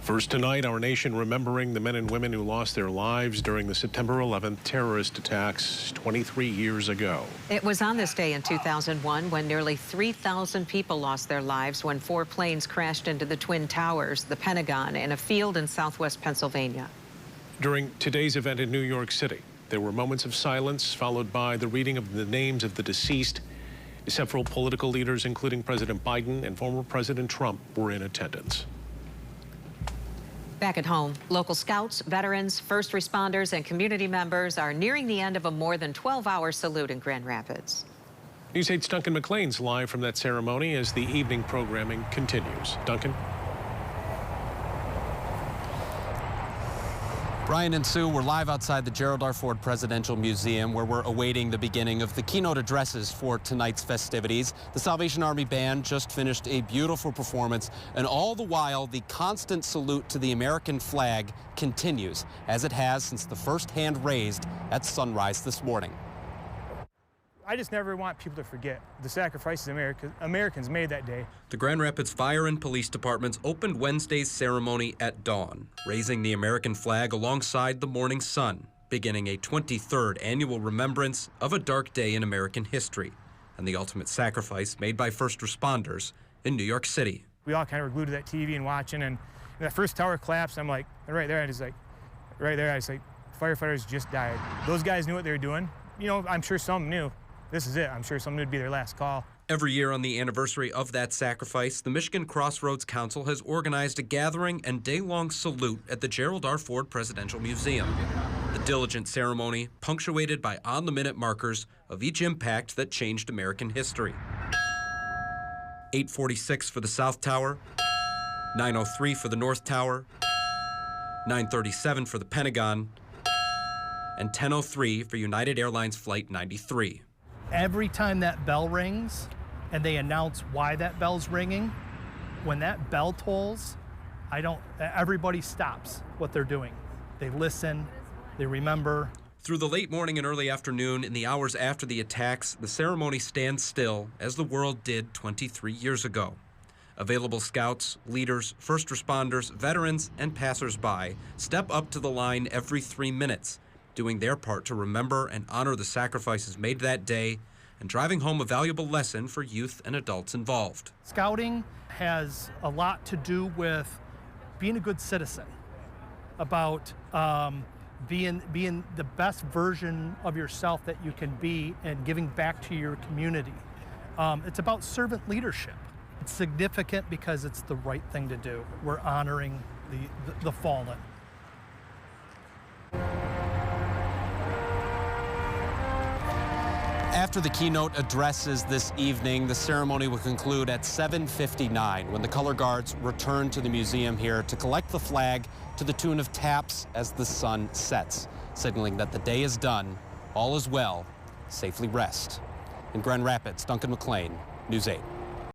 First tonight, our nation remembering the men and women who lost their lives during the September 11th terrorist attacks 23 years ago. It was on this day in 2001 when nearly 3,000 people lost their lives when 4 planes crashed into the Twin Towers, the Pentagon, and a field in southwest Pennsylvania. During today's event in New York City, there were moments of silence followed by the reading of the names of the deceased. Several political leaders, including President Biden and former President Trump, were in attendance. Back at home, local scouts, veterans, first responders, and community members are nearing the end of a more than 12-hour salute in Grand Rapids. News 8's Duncan McLean's live from that ceremony as the evening programming continues. Duncan? Brian and Sue, we're live outside the Gerald R. Ford Presidential Museum, where we're awaiting the beginning of the keynote addresses for tonight's festivities. The Salvation Army Band just finished a beautiful performance, and all the while, the constant salute to the American flag continues, as it has since the first hand raised at sunrise this morning. I just never want people to forget the sacrifices Americans made that day. The Grand Rapids Fire and Police Departments opened Wednesday's ceremony at dawn, raising the American flag alongside the morning sun, beginning a 23rd annual remembrance of a dark day in American history and the ultimate sacrifice made by first responders in New York City. We all kind of were glued to that TV and watching, and that first tower collapsed. I'm like, right there, I was like, firefighters just died. Those guys knew what they were doing. You know, I'm sure some knew. This is it. I'm sure some would be their last call. Every year on the anniversary of that sacrifice, the Michigan Crossroads Council has organized a gathering and day-long salute at the Gerald R. Ford Presidential Museum. The diligent ceremony punctuated by on-the-minute markers of each impact that changed American history. 8:46 for the South Tower, 9:03 for the North Tower, 9:37 for the Pentagon, and 10:03 for United Airlines Flight 93. Every time that bell rings and they announce why that bell's ringing, when that bell tolls, everybody stops what they're doing. They listen, they remember. Through the late morning and early afternoon, in the hours after the attacks, the ceremony stands still as the world did 23 years ago. Available scouts, leaders, first responders, veterans, and passers-by step up to the line every 3 minutes, doing their part to remember and honor the sacrifices made that day and driving home a valuable lesson for youth and adults involved. Scouting has a lot to do with being a good citizen, about being the best version of yourself that you can be and giving back to your community. It's about servant leadership. It's significant because it's the right thing to do. We're honoring the fallen. After the keynote addresses this evening, the ceremony will conclude at 7:59 when the color guards return to the museum here to collect the flag to the tune of taps as the sun sets, signaling that the day is done, all is well, safely rest. In Grand Rapids, Duncan McLean, News 8.